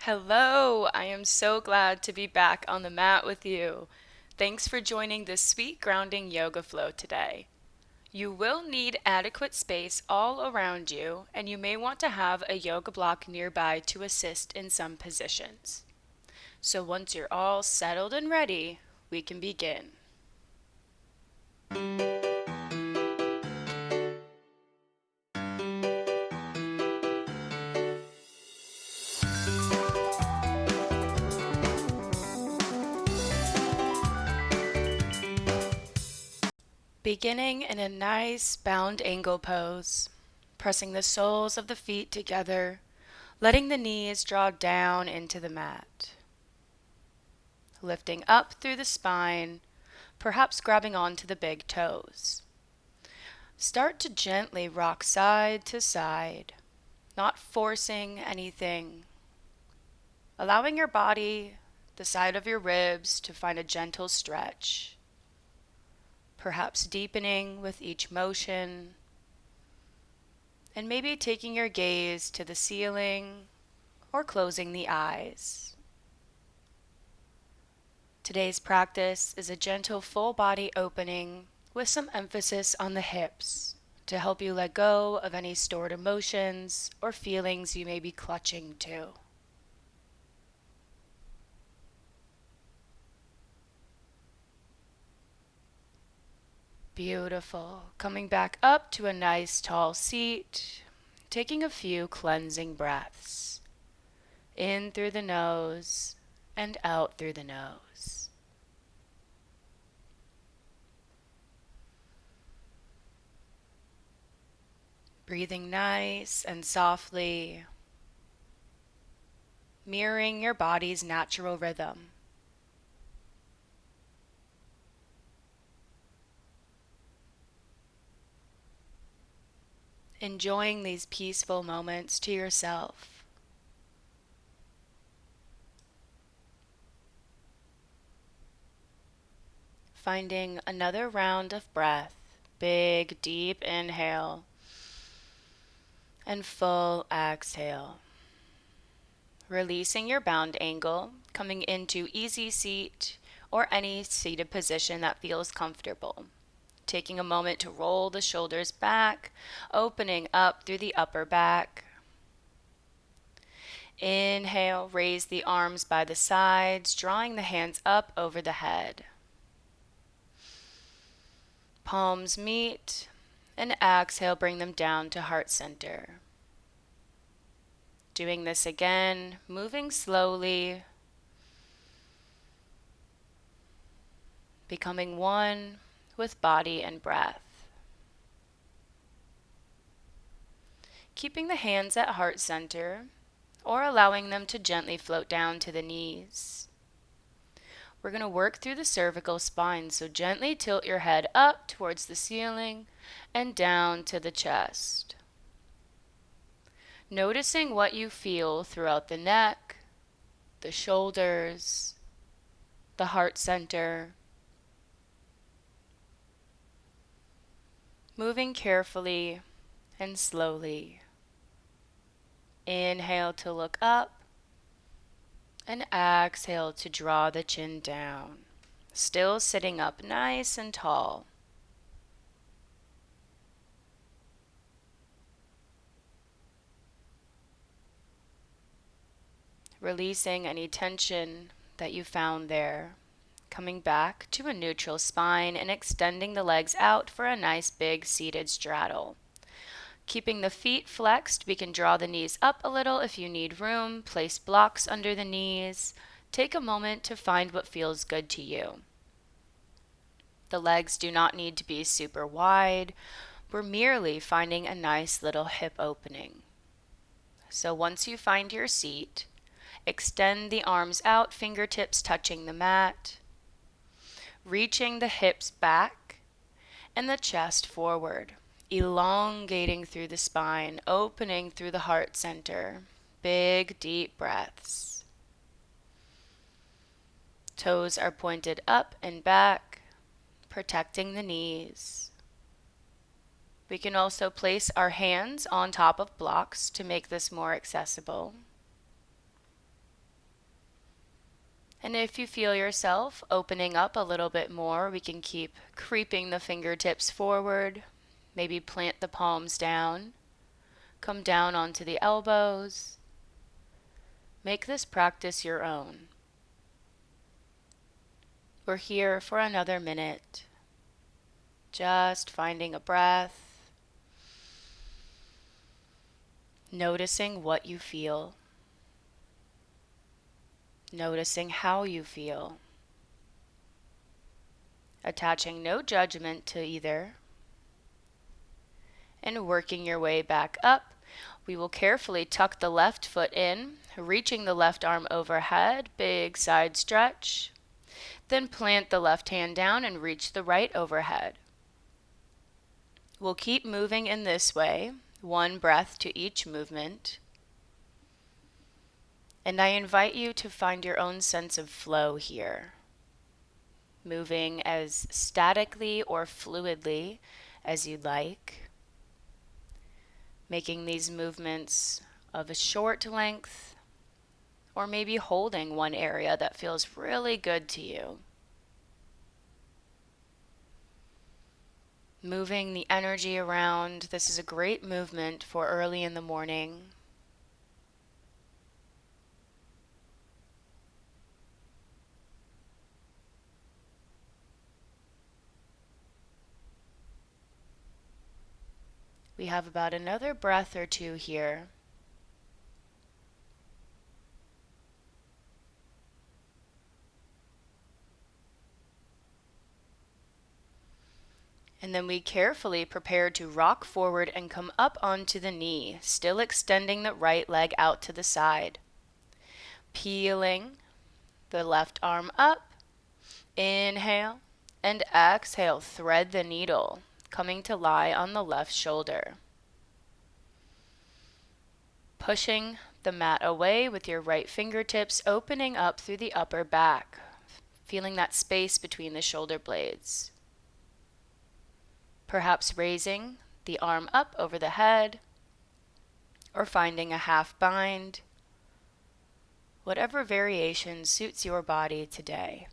Hello, I am so glad to be back on the mat with you. Thanks for joining this sweet grounding yoga flow today. You will need adequate space all around you, and you may want to have a yoga block nearby to assist in some positions. So once you're all settled and ready, we can begin. Beginning in a nice bound angle pose, pressing the soles of the feet together, letting the knees draw down into the mat. Lifting up through the spine, perhaps grabbing onto the big toes. Start to gently rock side to side, not forcing anything. Allowing your body, the side of your ribs, to find a gentle stretch. Perhaps deepening with each motion. And maybe taking your gaze to the ceiling or closing the eyes. Today's practice is a gentle full body opening with some emphasis on the hips to help you let go of any stored emotions or feelings you may be clutching to. Beautiful. Coming back up to a nice tall seat, taking a few cleansing breaths. In through the nose and out through the nose. Breathing nice and softly, mirroring your body's natural rhythm. Enjoying these peaceful moments to yourself. Finding another round of breath, big, deep inhale, and full exhale. Releasing your bound angle, coming into easy seat or any seated position that feels comfortable. Taking a moment to roll the shoulders back, opening up through the upper back. Inhale, raise the arms by the sides, drawing the hands up over the head. Palms meet, and exhale, bring them down to heart center. Doing this again, moving slowly, becoming one with body and breath. Keeping the hands at heart center, or allowing them to gently float down to the knees. We're going to work through the cervical spine, so gently tilt your head up towards the ceiling and down to the chest. Noticing what you feel throughout the neck, the shoulders, the heart center. Moving carefully and slowly. Inhale to look up. And exhale to draw the chin down. Still sitting up nice and tall. Releasing any tension that you found there. Coming back to a neutral spine and extending the legs out for a nice big seated straddle. Keeping the feet flexed, we can draw the knees up a little if you need room, place blocks under the knees. Take a moment to find what feels good to you. The legs do not need to be super wide. We're merely finding a nice little hip opening. So once you find your seat, extend the arms out, fingertips touching the mat, reaching the hips back and the chest forward. Elongating through the spine, opening through the heart center. Big, deep breaths. Toes are pointed up and back, protecting the knees. We can also place our hands on top of blocks to make this more accessible. And if you feel yourself opening up a little bit more, we can keep creeping the fingertips forward. Maybe plant the palms down. Come down onto the elbows. Make this practice your own. We're here for another minute. Just finding a breath. Noticing what you feel. Noticing how you feel. Attaching no judgment to either. And working your way back up, we will carefully tuck the left foot in, reaching the left arm overhead, big side stretch. Then plant the left hand down and reach the right overhead. We'll keep moving in this way, one breath to each movement. And I invite you to find your own sense of flow here, moving as statically or fluidly as you'd like, making these movements of a short length, or maybe holding one area that feels really good to you. Moving the energy around. This is a great movement for early in the morning. We have about another breath or two here. And then we carefully prepare to rock forward and come up onto the knee, still extending the right leg out to the side. Peeling the left arm up. Inhale and exhale, thread the needle, coming to lie on the left shoulder. Pushing the mat away with your right fingertips, opening up through the upper back, feeling that space between the shoulder blades. Perhaps raising the arm up over the head, or finding a half bind, whatever variation suits your body today.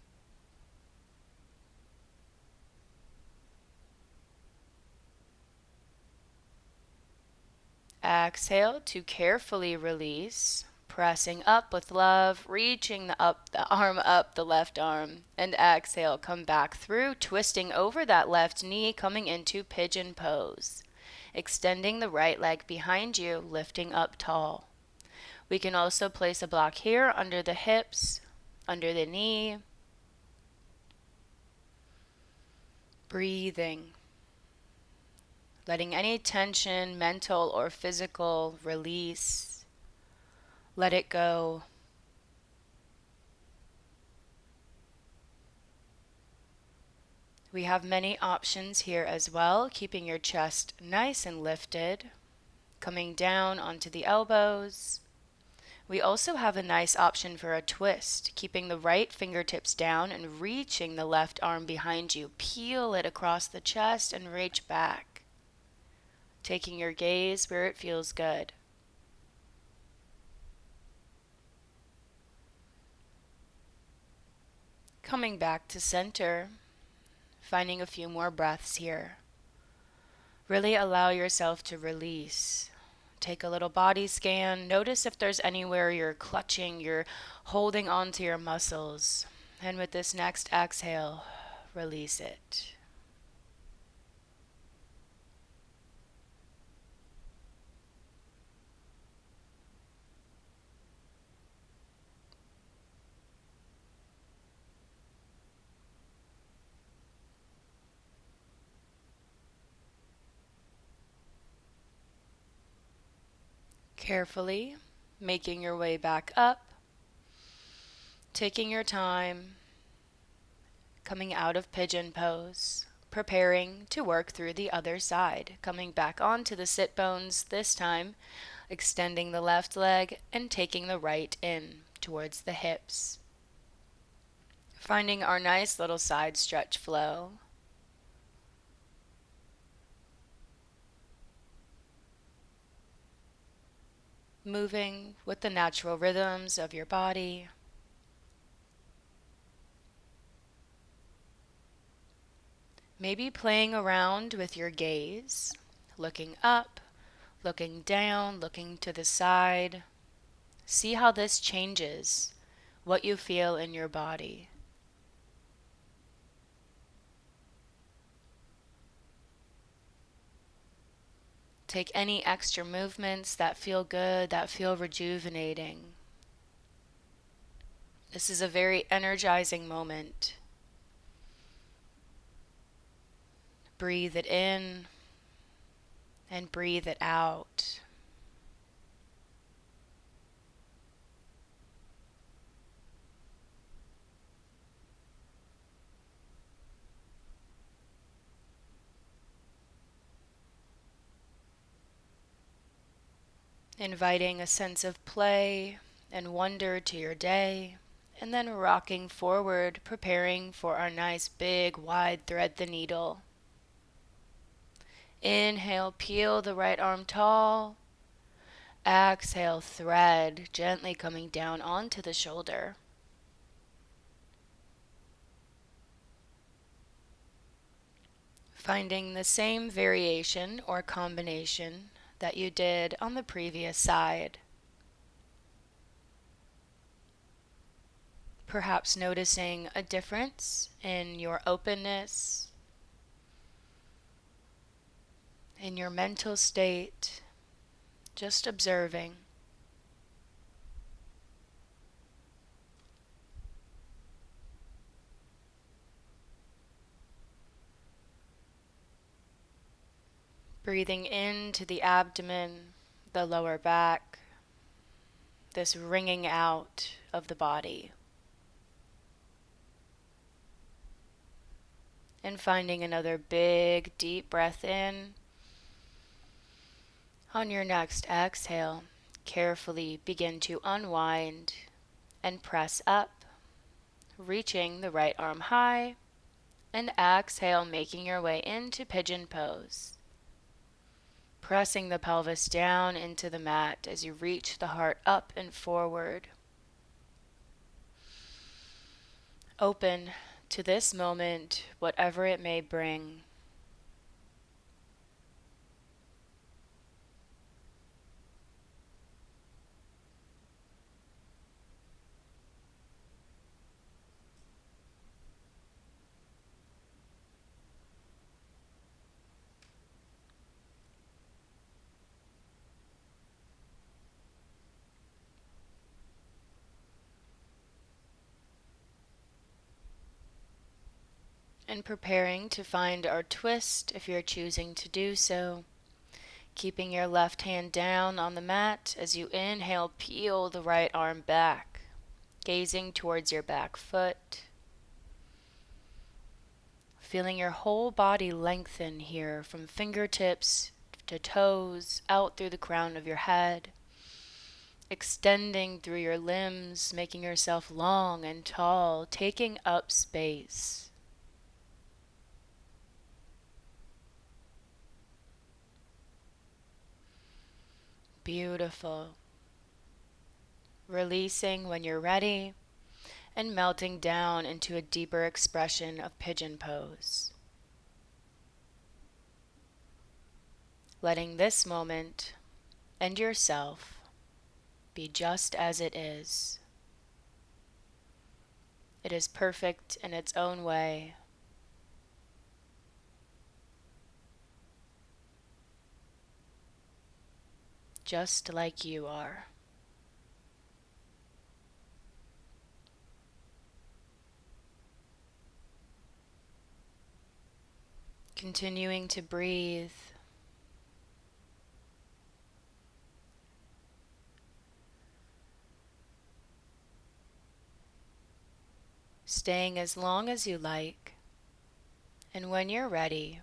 Exhale to carefully release, pressing up with love, reaching the arm up, the left arm, and exhale, come back through, twisting over that left knee, coming into pigeon pose, extending the right leg behind you, lifting up tall. We can also place a block here under the hips, under the knee. Breathing. Letting any tension, mental or physical, release. Let it go. We have many options here as well, keeping your chest nice and lifted, coming down onto the elbows. We also have a nice option for a twist, keeping the right fingertips down and reaching the left arm behind you. Peel it across the chest and reach back. Taking your gaze where it feels good. Coming back to center, finding a few more breaths here. Really allow yourself to release. Take a little body scan. Notice if there's anywhere you're clutching, you're holding on to your muscles. And with this next exhale, release it. Carefully making your way back up, taking your time, coming out of pigeon pose, preparing to work through the other side, coming back onto the sit bones this time, extending the left leg and taking the right in towards the hips. Finding our nice little side stretch flow. Moving with the natural rhythms of your body. Maybe playing around with your gaze, looking up, looking down, looking to the side. See how this changes what you feel in your body. Take any extra movements that feel good, that feel rejuvenating. This is a very energizing moment. Breathe it in and breathe it out. Inviting a sense of play and wonder to your day, and then rocking forward, preparing for our nice big wide thread the needle. Inhale, peel the right arm tall. Exhale, thread, gently coming down onto the shoulder. Finding the same variation or combination that you did on the previous side. Perhaps noticing a difference in your openness, in your mental state, just observing. Breathing into the abdomen, the lower back, this wringing out of the body. And finding another big, deep breath in. On your next exhale, carefully begin to unwind and press up, reaching the right arm high, and exhale, making your way into pigeon pose. Pressing the pelvis down into the mat as you reach the heart up and forward. Open to this moment, whatever it may bring. And preparing to find our twist if you're choosing to do so. Keeping your left hand down on the mat as you inhale, peel the right arm back, gazing towards your back foot. Feeling your whole body lengthen here from fingertips to toes, out through the crown of your head, extending through your limbs, making yourself long and tall, taking up space. Beautiful. Releasing when you're ready and melting down into a deeper expression of pigeon pose. Letting this moment and yourself be just as it is. It is perfect in its own way. Just like you are. Continuing to breathe. Staying as long as you like. And when you're ready,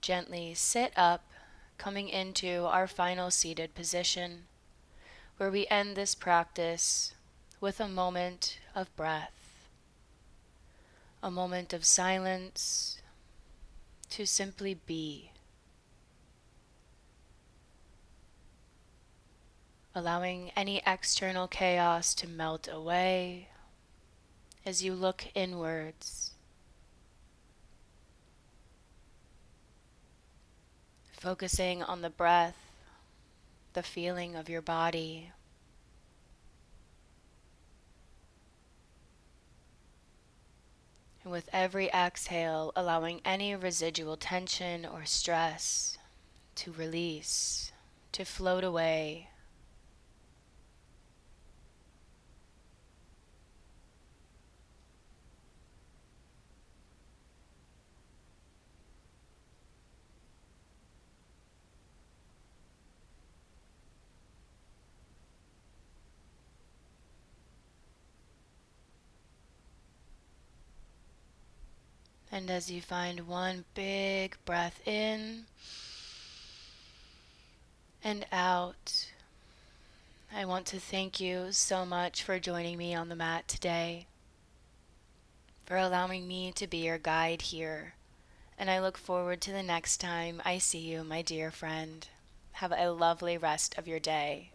gently sit up, coming into our final seated position, where we end this practice with a moment of breath, a moment of silence to simply be, allowing any external chaos to melt away as you look inwards. focusing on the breath, the feeling of your body. And with every exhale, allowing any residual tension or stress to release, to float away. And as you find one big breath in and out, I want to thank you so much for joining me on the mat today, for allowing me to be your guide here. And I look forward to the next time I see you, my dear friend. Have a lovely rest of your day.